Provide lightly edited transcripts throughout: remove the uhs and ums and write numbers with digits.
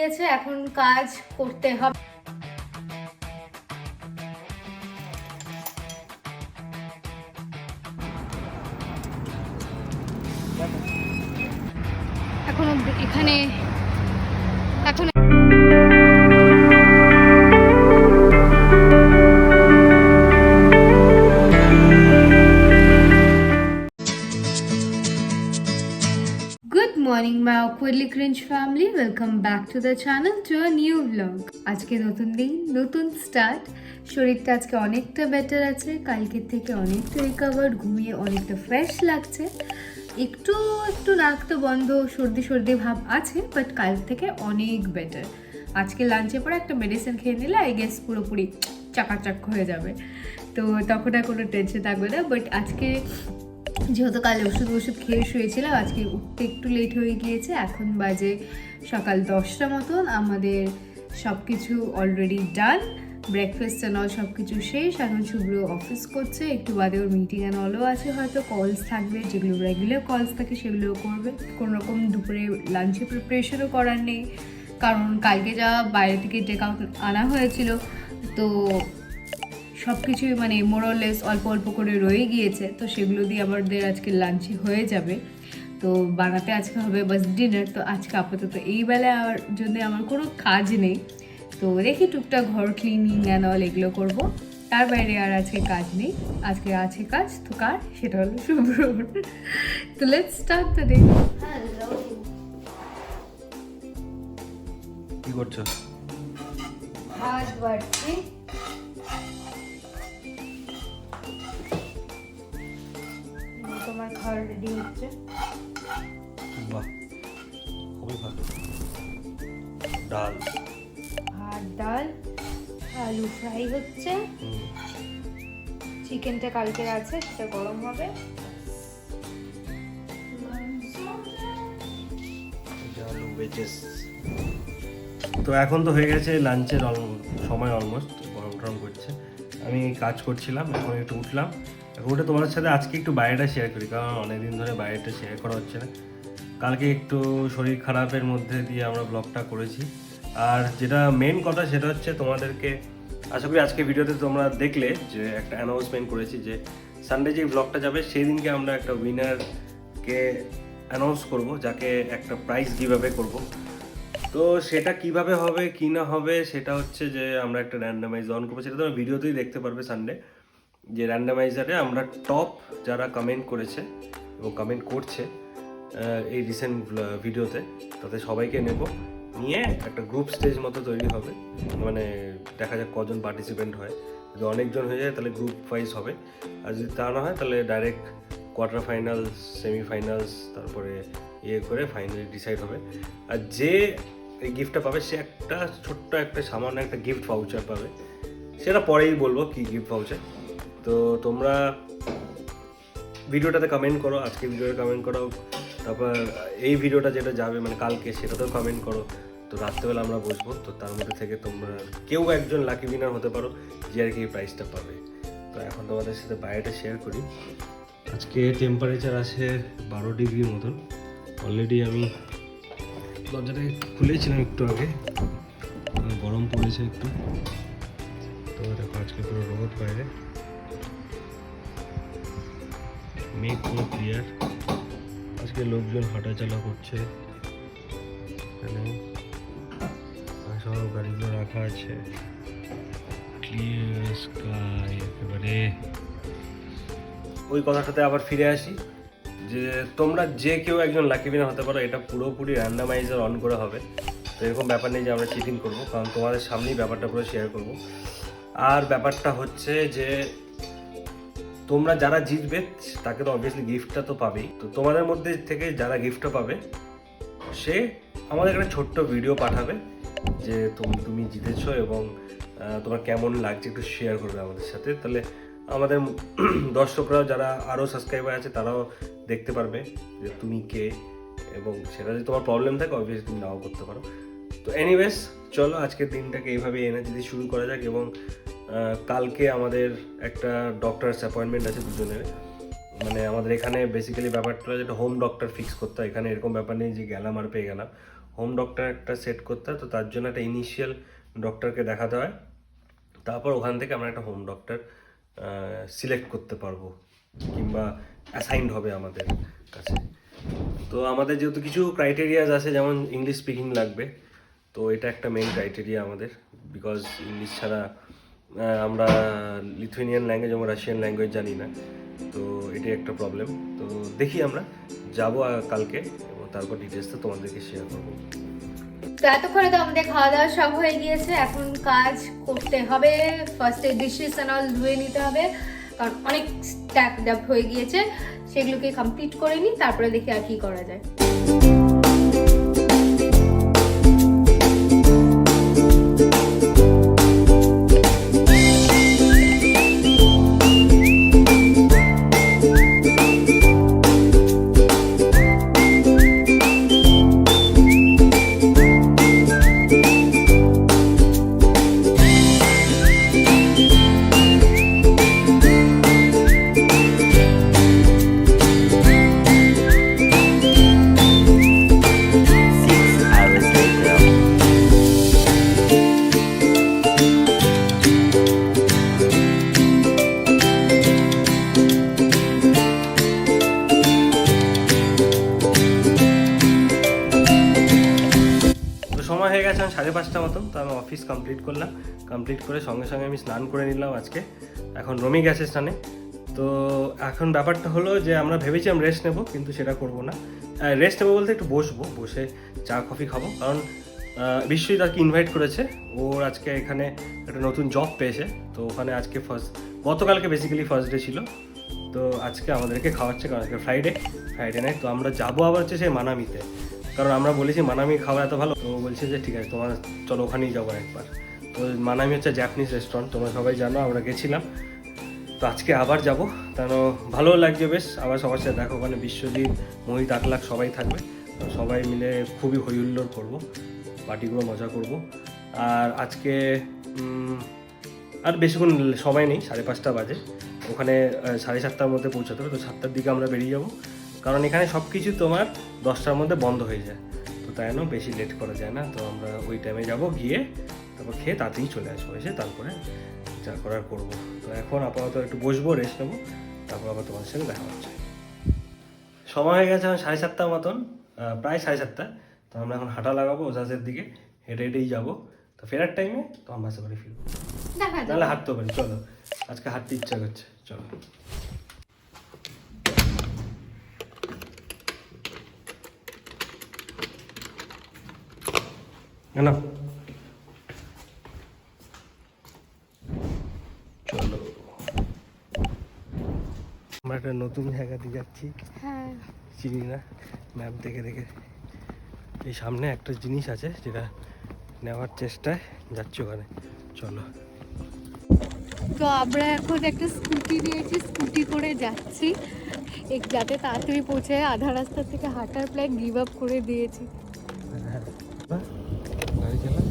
এখন কাজ করতে হবে। এখন এখানে এখন Good morning my awkwardly cringe family, welcome back to the channel to a new vlog. আজকে নতুন দিন, নতুন স্টার্ট। শরীরটা আজকে অনেকটা বেটার আছে, কালকের থেকে অনেকটা রিকভার্ড, ঘুমিয়ে অনেকটা ফ্রেশ লাগছে। একটু একটু নাক তো বন্ধ, সর্দি সর্দি ভাব আছে, বাট কাল থেকে অনেক বেটার। আজকে লাঞ্চের পরে একটা মেডিসিন খেয়ে নিলে আই গেস পুরোপুরি চাকাচাক হয়ে যাবে, তো তখন আর কোনো টেনশন থাকবে না। বাট আজকে যেহেতু কাল ওষুধ খেয়ে শুয়েছিলাম, আজকে উঠতে একটু লেট হয়ে গিয়েছে। এখন বাজে সকাল 10টা মতন, আমাদের সব কিছু already done, breakfast and all সব কিছু শেষ। এখন শুভ্র অফিস করছে, একটু বাদে ওর মিটিং অ্যান্ড অলও আছে, হয়তো কলস থাকবে, যেগুলো রেগুলার কলস থাকে সেগুলোও করবে। কোনোরকম দুপুরে লাঞ্চে প্রিপারেশনও করার নেই, কারণ কালকে যা বাইরে থেকে টেক আউট আনা হয়েছিল, তো সব কিছুই মানে মোরলেস অল্প অল্প করে রয়ে গিয়েছে, তো সেগুলো দিয়ে আমাদের আজকে লাঞ্চে হয়ে যাবে। তো বানাতে আজকে হবে বাস ডিনার। তো আজকে আপাতত এই বেলার জন্য আমার কোনো কাজ নেই, তো দেখি টুকটাক ঘর ক্লিনিং অ্যান্ড অল এগুলো করবো, তার বাইরে আর আজকে কাজ নেই। আজকে আছে কাজ, তো কার সেটা হলো শুভ্রর। তো লেটস স্টার্ট দ্য ডে। কি করছো? ভাত বাড়ছি। তোমার খাবার রেডি হচ্ছে। বাহ, খুবই ভালো। ডাল, ভাত, ডাল, আলু ফ্রাই হচ্ছে। চিকেনটা কালকের আছে, সেটা গরম হবে। আলু ভেজেস। তো এখন তো হয়ে গেছে লাঞ্চের সময়, অলমোস্ট গরম টরম করছে। আমি কাজ করছিলাম, এখন একটু উঠলাম। এখন উঠে তোমাদের সাথে আজকে একটু বাইরেটা শেয়ার করি, কারণ অনেকদিন ধরে বাইরেটা শেয়ার করা হচ্ছে না। কালকে একটু শরীর খারাপের মধ্যে দিয়ে আমরা ব্লগটা করেছি। আর যেটা মেন কথা সেটা হচ্ছে তোমাদেরকে, আশা করি আজকে ভিডিওতে তোমরা দেখলে যে একটা অ্যানাউন্সমেন্ট করেছি যে সানডে যে ব্লগটা যাবে সেই দিনকে আমরা একটা উইনারকে অ্যানাউন্স করব, যাকে একটা প্রাইজ গিভঅ্যাওয়ে করব। তো সেটা কিভাবে হবে কি না হবে সেটা হচ্ছে যে আমরা একটা র্যান্ডামাইজ অন করবো, সেটা তোমরা ভিডিওতেই দেখতে পারবে সানডে। যে র্যান্ডামাইজারে আমরা টপ যারা কমেন্ট করেছে এবং কমেন্ট করছে এই রিসেন্ট ভিডিওতে, তাদের সবাইকে নেব, নিয়ে একটা গ্রুপ স্টেজ মতো তৈরি হবে। মানে দেখা যাক কজন পার্টিসিপেন্ট হয়, যদি অনেকজন হয়ে যায় তাহলে গ্রুপ ওয়াইজ হবে, আর যদি তা না হয় তাহলে ডাইরেক্ট কোয়ার্টার ফাইনালস, সেমিফাইনালস, তারপরে করে ফাইনালি ডিসাইড হবে। আর যে এই গিফটটা পাবে সে একটা ছোট্ট একটা সামান্য একটা গিফট ভাউচার পাবে, সেটা পরেই বলবো কি গিফট ভাউচার। তো তোমরা ভিডিওটাতে কমেন্ট করো, আজকে ভিডিওতে কমেন্ট করো, তারপর এই ভিডিওটা যেটা যাবে মানে কালকে সেটাতেও কমেন্ট করো। তো রাত্রেবেলা আমরা বসবো, তো তার মধ্যে থেকে তোমরা কেউ একজন লাকি উইনার হতে পারো যে আর কি এই প্রাইজটা পাবে। তো এখন তোমাদের সাথে বাইরেটা শেয়ার করি। আজকে টেম্পারেচার আছে 12 ডিগ্রির মতন। অলরেডি আমি দরজাটা খুলেছিলাম একটু আগে, গরম পড়েছে একটু। তো দেখো আজকে পুরো রোদ বাইরে, মেঘ পুরো ক্লিয়ার। আজকে লোকজন হাঁটাচলা করছে, এখানে সব গাড়িগুলো রাখা আছে, ক্লিয়ার স্কাই একেবারে। ওই কথাটাতে আবার ফিরে আসি যে তোমরা যে কেউ একজন লাকি উইনার হতে পারো, এটা পুরোপুরি র্যান্ডামাইজার অন করা হবে। তো এরকম ব্যাপার নেই যে আমরা চিটিং করবো, কারণ তোমাদের সামনেই ব্যাপারটা পুরো শেয়ার করবো। আর ব্যাপারটা হচ্ছে যে তোমরা যারা জিতবে তাকে তো অবভিয়াসলি গিফটটা তো পাবেই। তো তোমাদের মধ্যে থেকে যারা গিফটটা পাবে সে আমাদের একটা ছোট্ট ভিডিও পাঠাবে যে তুমি জিতেছো এবং তোমার কেমন লাগছে একটু শেয়ার করবে আমাদের সাথে। তাহলে আমাদের দর্শকরাও যারা আরও সাবস্ক্রাইবার আছে তারাও দেখতে পারবে যে তুমি কে, এবং সেটা যদি তোমার প্রবলেম থাকে অবভিয়াসলি তুমি নাও করতে পারো। তো এনিওয়েজ চলো আজকের দিনটাকে এইভাবে এনার্জি শুরু করা যাক। এবং কালকে আমাদের একটা ডক্টরস অ্যাপয়েন্টমেন্ট আছে দুজনের। মানে আমাদের এখানে বেসিক্যালি ব্যাপারটা যেটা হোম ডক্টর ফিক্স করতে হয়, এখানে এরকম ব্যাপার নেই যে গেলাম আর পেয়ে গেলাম। হোম ডক্টর একটা সেট করতে হয়, তো তার জন্য একটা ইনিশিয়াল ডক্টরকে দেখাতে হয়, তারপর ওখান থেকে আমরা একটা হোম ডক্টর সিলেক্ট করতে পারবো কিংবা অ্যাসাইন্ড হবে আমাদের কাছে। তো আমাদের যেহেতু কিছু ক্রাইটেরিয়াস আছে, যেমন ইংলিশ স্পিকিং লাগবে, তো এটা একটা মেইন ক্রাইটেরিয়া আমাদের, বিকজ ইংলিশ ছাড়া আমরা লিথুয়েনিয়ান ল্যাঙ্গুয়েজ এবং রাশিয়ান ল্যাঙ্গুয়েজ জানি না, তো এটাই একটা প্রবলেম। তো দেখি আমরা যাবো কালকে এবং তারপর ডিটেলসটা তোমাদেরকে শেয়ার করবো। তো এতক্ষণে তো আমাদের খাওয়া দাওয়া সব হয়ে গিয়েছে, এখন কাজ করতে হবে। ফার্স্টে ডিশেস অ্যান্ড অল ধুয়ে নিতে হবে, কারণ অনেক স্ট্যাক ডাপ হয়ে গিয়েছে, সেগুলোকে কমপ্লিট করে নিই, তারপরে দেখি আর কি করা যায়। সময় হয়ে গেছে 5:30 মতন, তো আমি অফিস কমপ্লিট করলাম। কমপ্লিট করে সঙ্গে সঙ্গে আমি স্নান করে নিলাম আজকে। এখন রমি গেছে স্নানে। তো এখন ব্যাপারটা হলো যে আমরা ভেবেছিলাম রেস্ট নেবো, কিন্তু সেটা করবো না। রেস্ট নেবো বলতে একটু বসে চা কফি খাবো, কারণ বিশ্বজিৎ আর কি ইনভাইট করেছে। ওর আজকে এখানে একটা নতুন জব পেয়েছে, তো ওখানে আজকে গতকালকে বেসিক্যালি ফার্স্ট ডে ছিল, তো আজকে আমাদেরকে খাওয়াচ্ছে, কারণ আজকে ফ্রাইডে নাইট। তো আমরা যাবো আবার হচ্ছে সেই মানামিতে, কারণ আমরা বলেছি মানামি খাওয়া এত ভালো, তো বলছে যে ঠিক আছে তোমার চলো ওখানেই যাবো একবার। তো মানামি হচ্ছে জাপানিজ রেস্টুরেন্ট, তোমরা সবাই জানো, আমরা গেছিলাম। তো আজকে আবার যাব, কেন ভালো লাগছে বেশ, আবার সবার সাথে দেখো, ওখানে বিশ্বজিৎ, মোহিত, আকলাক সবাই থাকবে, তো সবাই মিলে খুবই হই হুল্লোড় করবো, পার্টিগুলো মজা করব। আর আজকে আর বেশিক্ষণ সময় নেই, 5:30 বাজে, ওখানে 7:30 মধ্যে পৌঁছাতে হবে। তো 7টার দিকে আমরা বেরিয়ে যাব, কারণ এখানে সব কিছু তোমার 10টার মধ্যে বন্ধ হয়ে যায়, তো তাই জন্য বেশি লেট করা যায় না। তো আমরা ওই টাইমে যাব, গিয়ে তারপর খেয়ে তাড়াতাড়ি চলে আসবো, এসে তারপরে যা করার করবো। তো এখন আপাতত একটু বসবো, রেস্ট নেবো, তারপর আবার তোমার সাথে দেখা হচ্ছে। সময় হয়ে গেছে এখন 7:30 মতন, প্রায় 7:30। তো আমরা এখন হাঁটা লাগাবো ওজাজের দিকে, হেঁটেই যাবো। তো ফেরার টাইমে তো আমরা বাসে করে ফিরবো, নাহলে হাঁটতে পারি। চলো, আজকে হাঁটতে ইচ্ছা করছে, চলো। না চলো, আমরা একটা নতুন জায়গাতে যাচ্ছি, চিনি না, ম্যাপ দেখে দেখে। এই সামনে একটা জিনিস আছে যেটা নেওয়ার চেষ্টায় যাচ্ছি, ওখানে চলো। তো আমরা এখন একটা স্কুটি নিয়েছি, স্কুটি করে যাচ্ছি, যাতে তাড়াতাড়ি পৌঁছে। আধা রাস্তা থেকে হাঁটার প্ল্যান গিভ আপ করে দিয়েছি। গাড়ি চালা।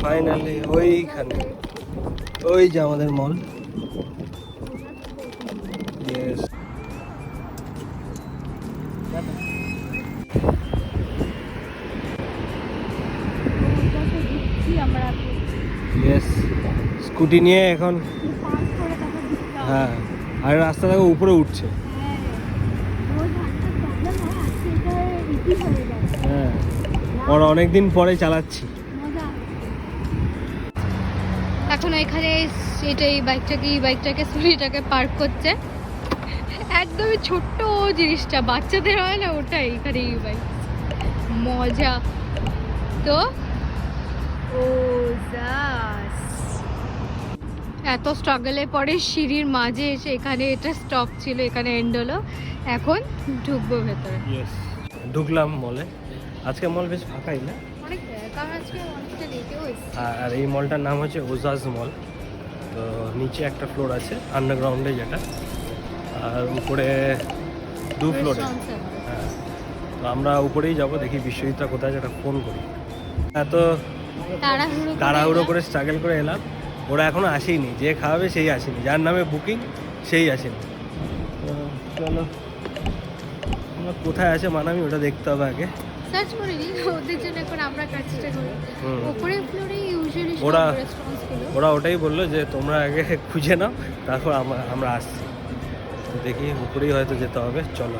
ফাইনালি ওইখানে, ওই যে আমাদের মল। ইয়েস, ইয়েস, স্কুটি নিয়ে এখন। হ্যাঁ, আর রাস্তা থেকে উপরে উঠছে। হ্যাঁ, ওরা অনেকদিন পরে চালাচ্ছি। এখন এখানে এই বাইকটাকে স্কুটিটাকে পার্ক করছে, একদমই ছোট্ট জিনিসটা, বাচ্চাদের হয় না ওটাই, এখানে এই বাইক মজা। তো ও এত স্ট্রাগলের পরে সিঁড়ির মাঝে এসে এখানে এটা স্টপ ছিল, এখানে এন্ড হলো। এখন ঢুকবো ভেতরে। ঢুকলাম মলে। আজকে মল বেশ ফাঁকাই না, আর এই মলটার নাম হচ্ছে ওজাজ মল। তো নিচে একটা ফ্লোর আছে আন্ডারগ্রাউন্ডে যেটা, আর উপরে 2 ফ্লোরে হ্যাঁ, তো আমরা উপরেই যাব, দেখি বিশ্বজিৎটা কোথায় আছে, একটা ফোন করি। এত তাড়াহুড়ো করে স্ট্রাগল করে এলাম, ওরা এখনো আসেনি, যে খাওয়াবে সেই আসেনি, যার নামে বুকিং সেই আসেনি। তো চলো, আমরা কোথায় আছে মানামি ওটা দেখতে হবে আগে। সার্চ করে নিই ওদের জন্য, এখন আমরা কাজটা করি। হুম। উপরে ফ্লোরে ইউজুয়ালি ওরা রেস্টুরেন্টস গুলো। ওরা ওটাই বললো যে তোমরা আগে খুঁজে নাও, তারপর আমরা আসছি। তো দেখি উপরেই হয়তো যেতে হবে, চলো।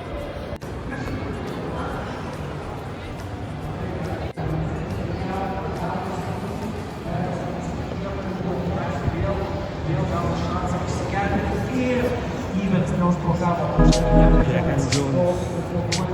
Jack and Jones.